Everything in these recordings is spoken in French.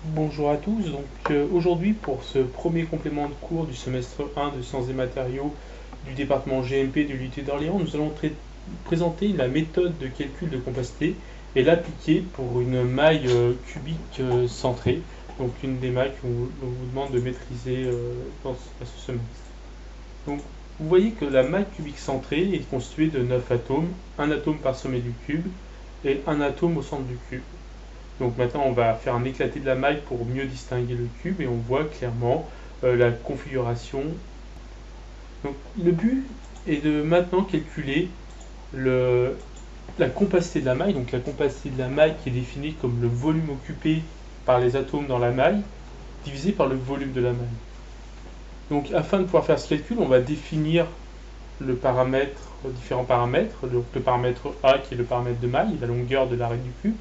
Bonjour à tous, aujourd'hui pour ce premier complément de cours du semestre 1 de Sciences et Matériaux du département GMP de l'UT d'Orléans, nous allons présenter la méthode de calcul de compacité et l'appliquer pour une maille cubique centrée, donc une des mailles qu'on vous demande de maîtriser à ce semestre. Donc vous voyez que la maille cubique centrée est constituée de 9 atomes, un atome par sommet du cube et un atome au centre du cube. Donc maintenant on va faire un éclaté de la maille pour mieux distinguer le cube et on voit clairement la configuration. Donc le but est de maintenant calculer la compacité de la maille, donc la compacité de la maille qui est définie comme le volume occupé par les atomes dans la maille divisé par le volume de la maille. Donc afin de pouvoir faire ce calcul, on va définir différents paramètres, donc le paramètre A qui est le paramètre de maille, la longueur de l'arête du cube,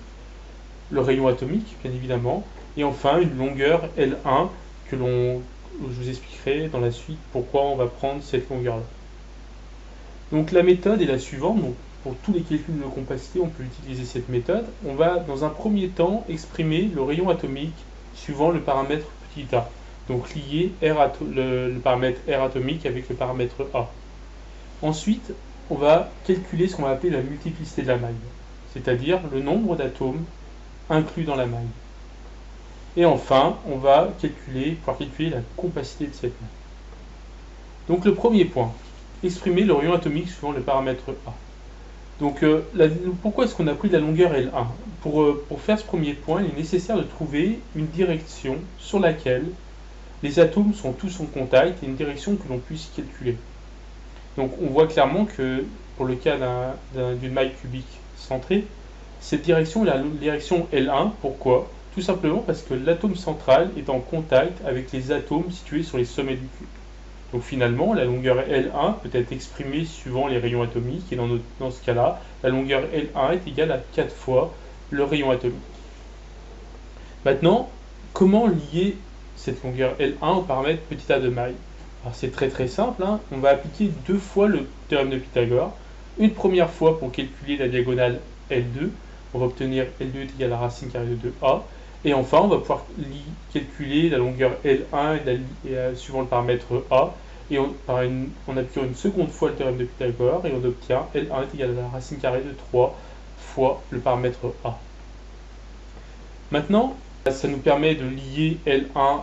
le rayon atomique, bien évidemment, et enfin une longueur L1 je vous expliquerai dans la suite pourquoi on va prendre cette longueur-là. Donc la méthode est la suivante. Donc, pour tous les calculs de compacité, on peut utiliser cette méthode. On va dans un premier temps exprimer le rayon atomique suivant le paramètre petit a. Donc lier le paramètre R atomique avec le paramètre A. Ensuite, on va calculer ce qu'on va appeler la multiplicité de la maille, c'est-à-dire le nombre d'atomes inclus dans la maille. Et enfin, on va pouvoir calculer la compacité de cette maille. Donc le premier point, exprimer le rayon atomique suivant le paramètre A. Donc pourquoi est-ce qu'on a pris la longueur L1 pour faire ce premier point, il est nécessaire de trouver une direction sur laquelle les atomes sont tous en contact et une direction que l'on puisse calculer. Donc on voit clairement que pour le cas d'une maille cubique centrée, cette direction est la direction L1. Pourquoi? Tout simplement parce que l'atome central est en contact avec les atomes situés sur les sommets du cube. Donc finalement, la longueur L1 peut être exprimée suivant les rayons atomiques, et dans ce cas-là, la longueur L1 est égale à 4 fois le rayon atomique. Maintenant, comment lier cette longueur L1 au paramètre petit a de maille? Alors c'est très simple, hein. On va appliquer deux fois le théorème de Pythagore. Une première fois pour calculer la diagonale L2, on va obtenir L2 est égal à la racine carrée de 2a. Et enfin, on va pouvoir calculer la longueur L1 suivant le paramètre a. Et en appliquant une seconde fois le théorème de Pythagore, et on obtient L1 est égal à la racine carrée de 3 fois le paramètre a. Maintenant, ça nous permet de lier L1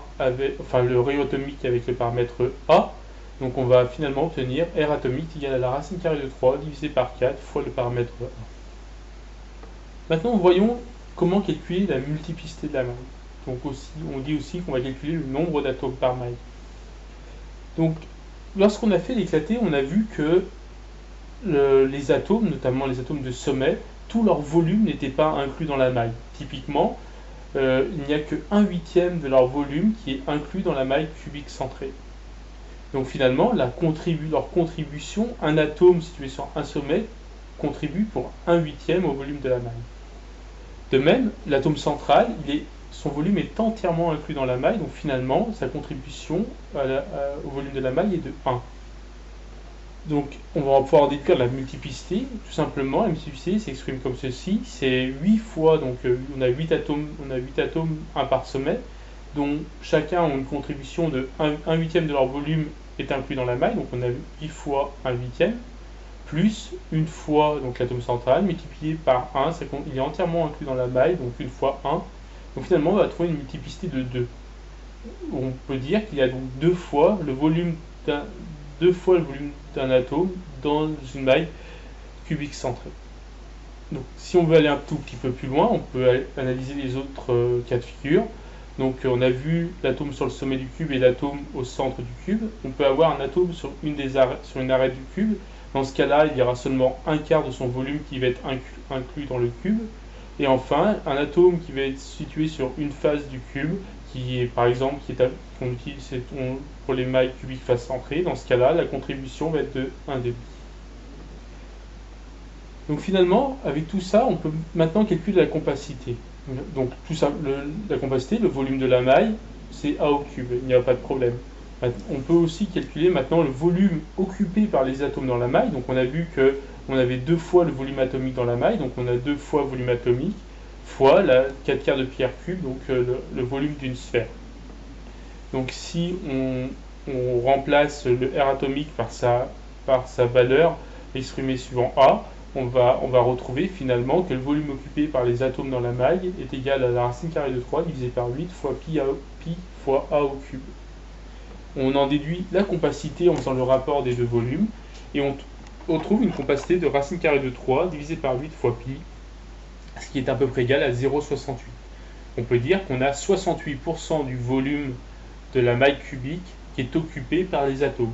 le rayon atomique avec le paramètre A. Donc on va finalement obtenir R atomique égale à la racine carrée de 3 divisé par 4 fois le paramètre A. Maintenant, voyons comment calculer la multiplicité de la maille. Donc on dit aussi qu'on va calculer le nombre d'atomes par maille. Donc lorsqu'on a fait l'éclaté, on a vu que les atomes, notamment les atomes de sommet, tout leur volume n'était pas inclus dans la maille. Typiquement, il n'y a que 1/8 de leur volume qui est inclus dans la maille cubique centrée. Donc finalement, leur contribution, un atome situé sur un sommet contribue pour 1/8 au volume de la maille. De même, l'atome central, son volume est entièrement inclus dans la maille, donc finalement, sa contribution au volume de la maille est de 1. Donc, on va pouvoir déduire la multiplicité. Tout simplement, la multiplicité s'exprime comme ceci. C'est 8 fois, donc on a 8 atomes, 1 par sommet, dont chacun a une contribution de 1/8 de leur volume est inclus dans la maille, donc on a 8 fois 1/8, plus une fois donc l'atome central, multiplié par 1, il est entièrement inclus dans la maille, donc une fois 1. Donc finalement, on va trouver une multiplicité de 2. On peut dire qu'il y a donc deux fois le volume d'un atome dans une maille cubique centrée. Donc si on veut aller un tout petit peu plus loin, on peut analyser les autres cas de figure. Donc on a vu l'atome sur le sommet du cube et l'atome au centre du cube. On peut avoir un atome sur une arête du cube. Dans ce cas-là, il y aura seulement un quart de son volume qui va être inclus dans le cube. Et enfin, un atome qui va être situé sur une face du cube, qui est par exemple qu'on utilise pour les mailles cubiques face centrée. Dans ce cas-là, la contribution va être de 1/2. Donc finalement, avec tout ça, on peut maintenant calculer la compacité. Donc tout ça, la compacité, le volume de la maille, c'est A au cube, il n'y a pas de problème. On peut aussi calculer maintenant le volume occupé par les atomes dans la maille. Donc on a vu qu'on avait 2 fois le volume atomique dans la maille, donc on a 2 fois volume atomique, fois la 4 quarts de pierre cube, donc le volume d'une sphère. Donc si on remplace le R atomique par sa valeur exprimée suivant A, on va retrouver finalement que le volume occupé par les atomes dans la maille est égal à la racine carrée de 3 divisé par 8 fois pi fois A au cube. On en déduit la compacité en faisant le rapport des deux volumes, et on trouve une compacité de racine carrée de 3 divisé par 8 fois pi, ce qui est à peu près égal à 0,68. On peut dire qu'on a 68% du volume de la maille cubique qui est occupé par les atomes.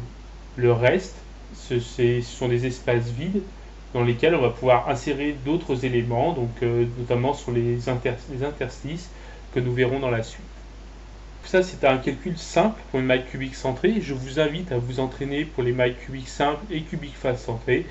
Le reste, ce sont des espaces vides dans lesquels on va pouvoir insérer d'autres éléments, donc notamment sur les interstices que nous verrons dans la suite. Ça, c'est un calcul simple pour une maille cubique centrée. Je vous invite à vous entraîner pour les mailles cubiques simples et cubiques face centrées.